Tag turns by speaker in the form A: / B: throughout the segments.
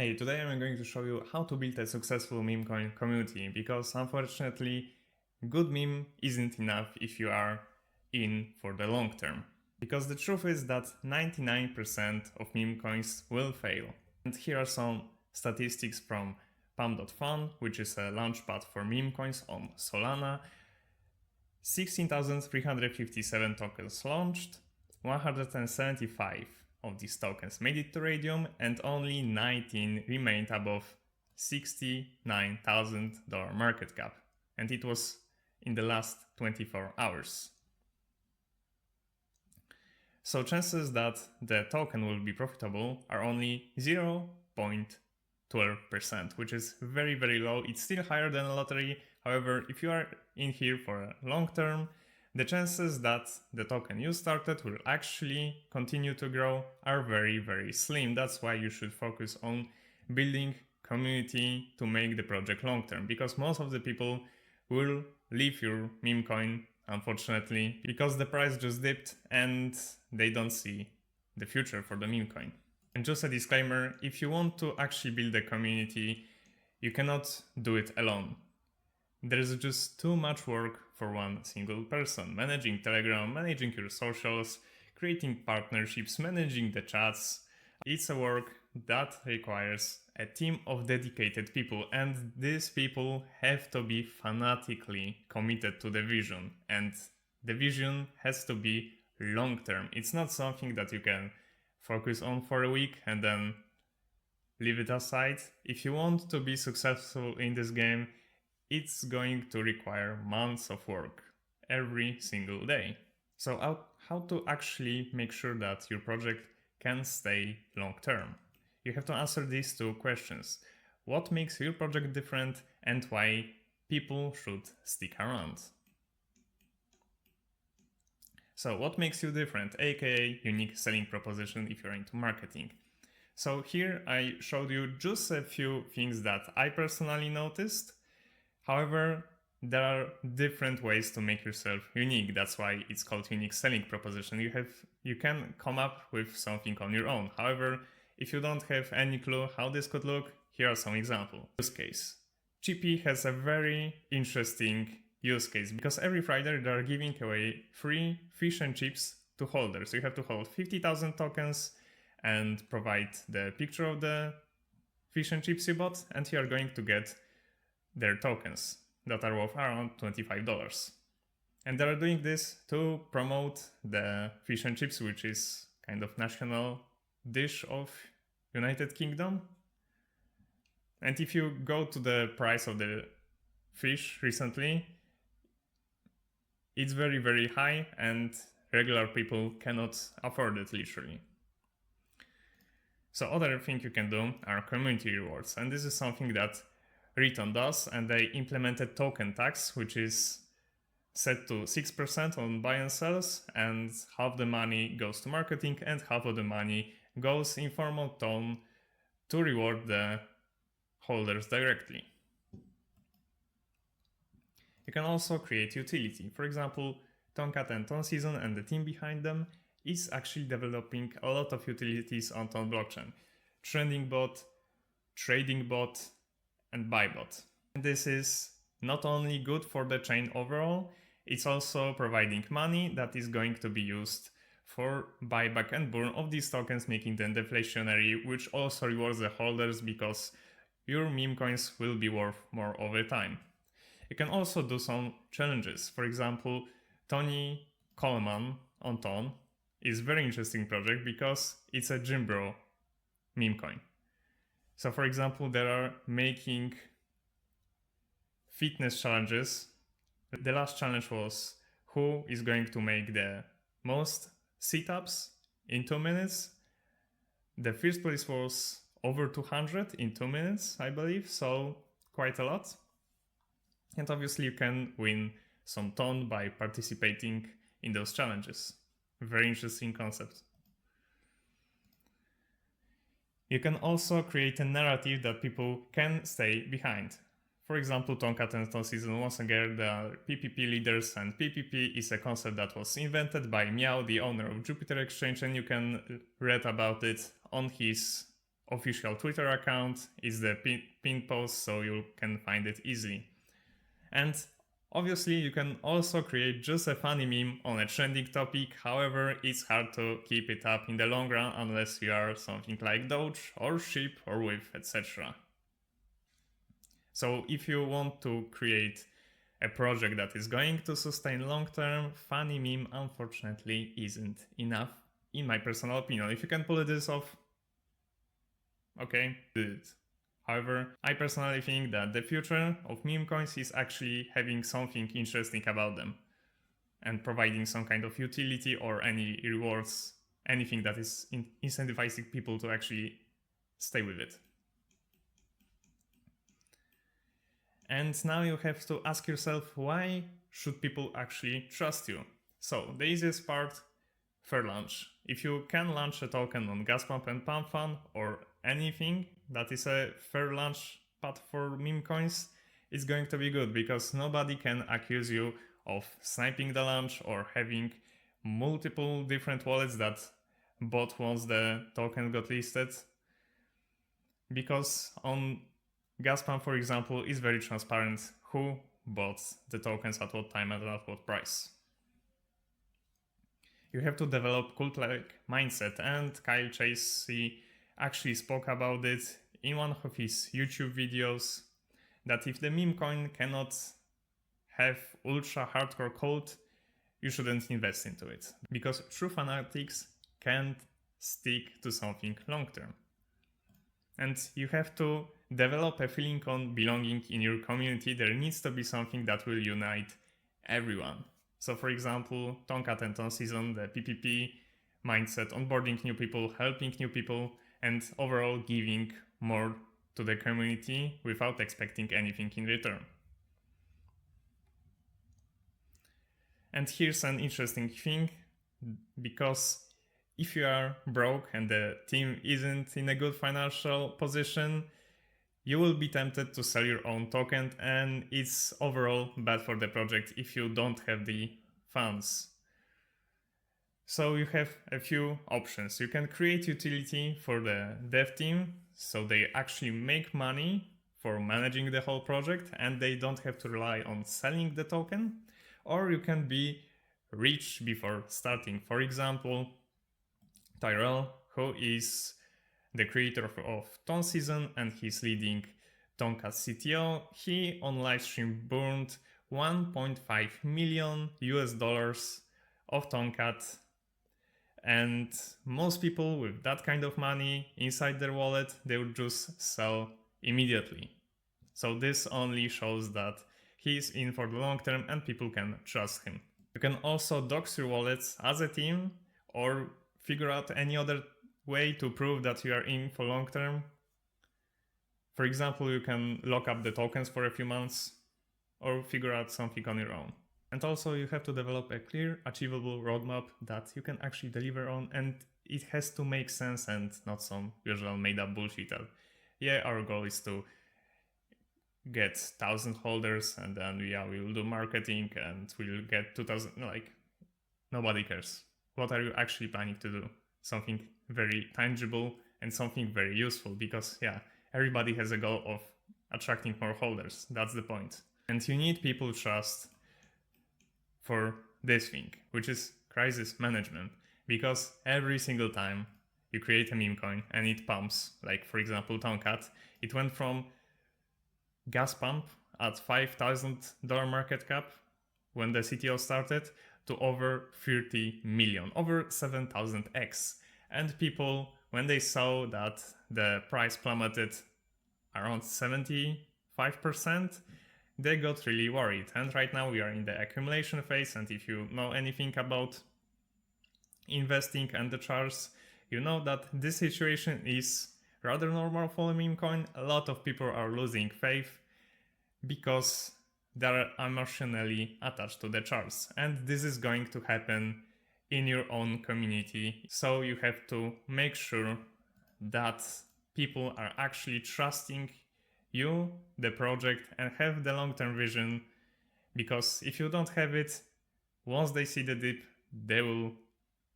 A: Hey, today I'm going to show you how to build a successful memecoin community, because unfortunately, good meme isn't enough if you are in for the long term. Because the truth is that 99% of meme coins will fail. And here are some statistics from pump.fun, which is a launchpad for meme coins on Solana. 16,357 tokens launched, 175 of these tokens made it to Radium, and only 19 remained above $69,000 market cap, and it was in the last 24 hours. So chances that the token will be profitable are only 0.12%, which is very, very low. It's still higher than a lottery. However, if you are in here for a long term, the chances that the token you started will actually continue to grow are very, very slim. That's why you should focus on building community to make the project long term, because most of the people will leave your meme coin, unfortunately, because the price just dipped and they don't see the future for the meme coin. And just a disclaimer, if you want to actually build a community, you cannot do it alone. There's just too much work for one single person. Managing Telegram, managing your socials, creating partnerships, managing the chats. It's a work that requires a team of dedicated people, and these people have to be fanatically committed to the vision, and the vision has to be long term. It's not something that you can focus on for a week and then leave it aside. If you want to be successful in this game, it's going to require months of work every single day. So how to actually make sure that your project can stay long term? You have to answer these two questions. What makes your project different, and why people should stick around? So what makes you different, aka unique selling proposition if you're into marketing? So here I showed you just a few things that I personally noticed. However, there are different ways to make yourself unique. That's why it's called unique selling proposition. You can come up with something on your own. However, if you don't have any clue how this could look, here are some examples. Use case. GP has a very interesting use case, because every Friday they are giving away free fish and chips to holders. You have to hold 50,000 tokens and provide the picture of the fish and chips you bought, and you are going to get their tokens that are worth around $25. And they are doing this to promote the fish and chips, which is kind of national dish of United Kingdom. And if you go to the price of the fish recently, it's very, very high, and regular people cannot afford it, literally. So other thing you can do are community rewards, and this is something that Riton does, and they implemented token tax, which is set to 6% on buy and sells, and half the money goes to marketing and half of the money goes in form of Ton to reward the holders directly. You can also create utility. For example, TCAT and TSE and the team behind them is actually developing a lot of utilities on Ton blockchain. Trending bot, trading bot, and ByBit. This is not only good for the chain overall, it's also providing money that is going to be used for buyback and burn of these tokens, making them deflationary, which also rewards the holders because your meme coins will be worth more over time. You can also do some challenges. For example, Tony Coleman on Ton is a very interesting project because it's a gym bro meme coin. So for example, they are making fitness challenges. The last challenge was who is going to make the most sit-ups in 2 minutes. The first place was over 200 in 2 minutes, I believe, so quite a lot. And obviously you can win some Ton by participating in those challenges. Very interesting concept. You can also create a narrative that people can stay behind. For example, TCAT and TSE, once again, they are PPP leaders, and PPP is a concept that was invented by Meow, the owner of Jupiter Exchange, and you can read about it on his official Twitter account is the pinned post, so you can find it easily. And obviously you can also create just a funny meme on a trending topic, however it's hard to keep it up in the long run unless you are something like Doge or SHIB or WIF, etc. So if you want to create a project that is going to sustain long term, funny meme unfortunately isn't enough in my personal opinion. If you can pull this off, okay, do it. However, I personally think that the future of meme coins is actually having something interesting about them and providing some kind of utility or any rewards, anything that is incentivizing people to actually stay with it. And now you have to ask yourself, why should people actually trust you? So the easiest part, fair launch. If you can launch a token on Gaspump and PumpFun or anything that is a fair launch path for meme coins, it's going to be good because nobody can accuse you of sniping the launch or having multiple different wallets that bought once the token got listed. Because on Gaspump, for example, is very transparent who bought the tokens at what time and at what price. You have to develop cult-like mindset, and Kyle Chase actually spoke about it in one of his YouTube videos, that if the meme coin cannot have ultra hardcore cult, you shouldn't invest into it, because true fanatics can't stick to something long term. And you have to develop a feeling on belonging in your community. There needs to be something that will unite everyone. So for example, TCAT and TSE the PPP mindset, onboarding new people, helping new people, and overall giving more to the community without expecting anything in return. And here's an interesting thing, because if you are broke and the team isn't in a good financial position, you will be tempted to sell your own token, and it's overall bad for the project if you don't have the funds. So you have a few options. You can create utility for the dev team, so they actually make money for managing the whole project and they don't have to rely on selling the token. Or you can be rich before starting. For example, Tyrell, who is the creator of Ton Season and he's leading Tonkat CTO, he on livestream burned $1.5 million of Tonkat. And most people with that kind of money inside their wallet, they would just sell immediately. So this only shows that he's in for the long term and people can trust him. You can also dox your wallets as a team or figure out any other way to prove that you are in for long term. For example, you can lock up the tokens for a few months or figure out something on your own. And also you have to develop a clear, achievable roadmap that you can actually deliver on, and it has to make sense and not some usual made up bullshit. Yeah, our goal is to get 1,000 holders and then we will do marketing and we'll get 2,000, like nobody cares. What are you actually planning to do? Something very tangible and something very useful, because everybody has a goal of attracting more holders. That's the point. And you need people trust for this thing, which is crisis management, because every single time you create a meme coin and it pumps, like for example Tonkat, it went from gas pump at $5,000 market cap when the CTO started to over 30 million, over 7,000x. And people, when they saw that the price plummeted around 75%, they got really worried. And right now we are in the accumulation phase, and if you know anything about investing and the charts, you know that this situation is rather normal for a meme coin. A lot of people are losing faith because they're emotionally attached to the charts, and this is going to happen in your own community. So you have to make sure that people are actually trusting you, the project, and have the long-term vision, because if you don't have it, once they see the dip, they will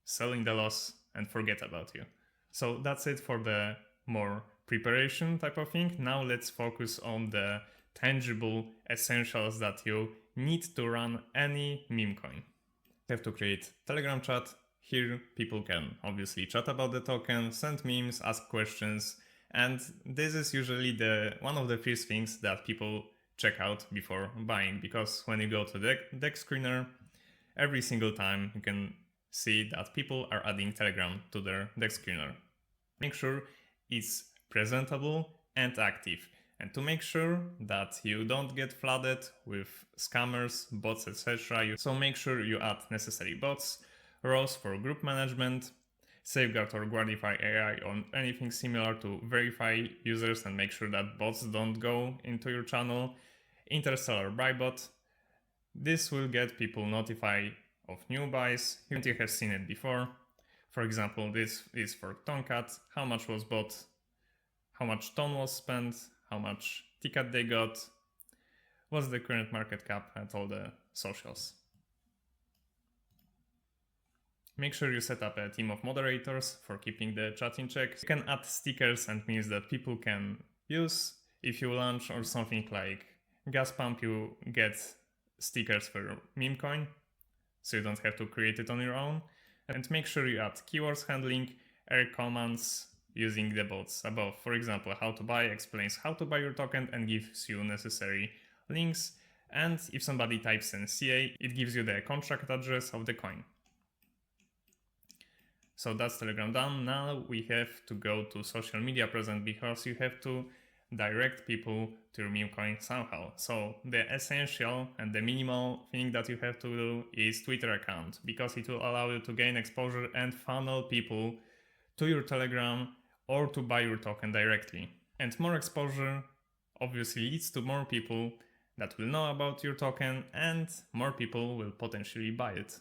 A: sell in the loss and forget about you. So that's it for the more preparation type of thing. Now let's focus on the tangible essentials that you need to run any meme coin. You have to create Telegram chat. Here people can obviously chat about the token, send memes, ask questions, and this is usually one of the first things that people check out before buying, because when you go to the Dex Screener, every single time you can see that people are adding Telegram to their Dex Screener. Make sure it's presentable and active, and to make sure that you don't get flooded with scammers, bots, etc. So make sure you add necessary bots, roles for group management, safeguard or Guardify AI on anything similar to verify users and make sure that bots don't go into your channel, interstellar ByBit. This will get people notified of new buys. You have seen it before. For example, this is for TonyCat, how much was bought, how much Ton was spent, how much TCAT they got, what's the current market cap, and all the socials. Make sure you set up a team of moderators for keeping the chat in check. You can add stickers and memes that people can use. If you launch or something like gas pump, you get stickers for Memecoin, so you don't have to create it on your own. And make sure you add keywords handling, error commands using the bots above. For example, how to buy explains how to buy your token and gives you necessary links. And if somebody types in CA, it gives you the contract address of the coin. So that's Telegram done. Now we have to go to social media present, because you have to direct people to your meme coin somehow. So the essential and the minimal thing that you have to do is Twitter account, because it will allow you to gain exposure and funnel people to your Telegram or to buy your token directly. And more exposure obviously leads to more people that will know about your token, and more people will potentially buy it.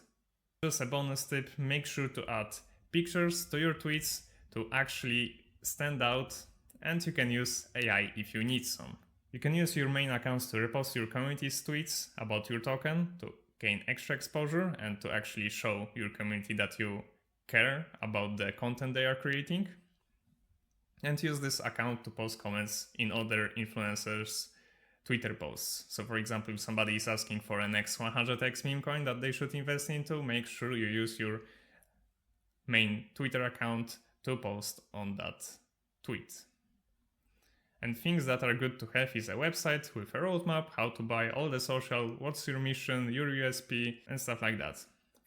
A: Just a bonus tip, make sure to add pictures to your tweets to actually stand out, and you can use AI if you need some. You can use your main accounts to repost your community's tweets about your token to gain extra exposure and to actually show your community that you care about the content they are creating. And use this account to post comments in other influencers' Twitter posts. So for example, if somebody is asking for an X100X meme coin that they should invest into, make sure you use your main Twitter account to post on that tweet. And things that are good to have is a website with a roadmap, how to buy all the social, what's your mission, your USP, and stuff like that.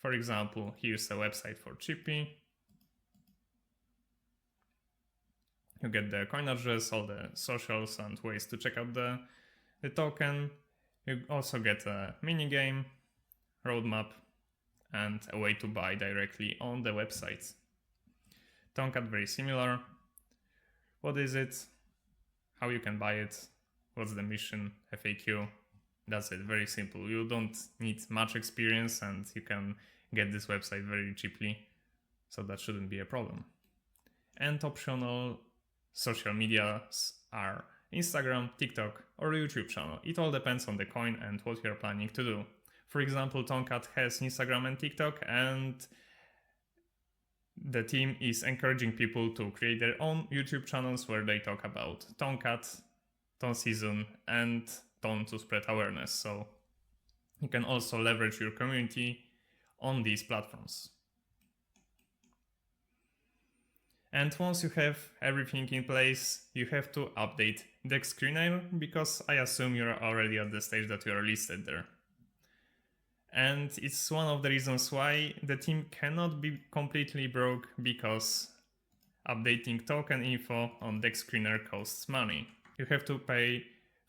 A: For example, here's a website for Chippy. You get the coin address, all the socials and ways to check out the token. You also get a mini game, roadmap, and a way to buy directly on the website. TonyCat, very similar. What is it? How you can buy it? What's the mission? FAQ. That's it, very simple. You don't need much experience and you can get this website very cheaply, so that shouldn't be a problem. And optional social medias are Instagram, TikTok, or YouTube channel. It all depends on the coin and what you're planning to do. For example, TonyCat has Instagram and TikTok, and the team is encouraging people to create their own YouTube channels where they talk about TonyCat, Ton season, and Ton to spread awareness. So you can also leverage your community on these platforms. And once you have everything in place, you have to update Dex Screener, because I assume you're already at the stage that you are listed there. And it's one of the reasons why the team cannot be completely broke, because updating token info on Dex Screener costs money. You have to pay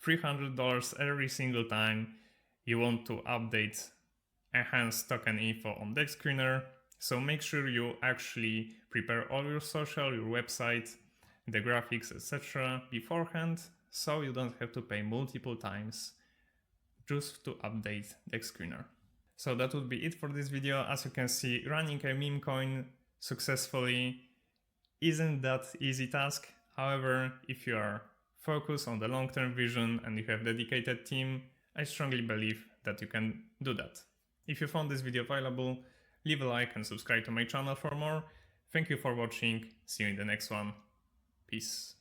A: $300 every single time you want to update enhanced token info on Dex Screener. So make sure you actually prepare all your social, your website, the graphics, etc. beforehand, so you don't have to pay multiple times just to update Dex Screener. So that would be it for this video. As you can see, running a meme coin successfully isn't that easy task. However, if you are focused on the long-term vision and you have dedicated team, I strongly believe that you can do that. If you found this video valuable, leave a like and subscribe to my channel for more. Thank you for watching. See you in the next one. Peace.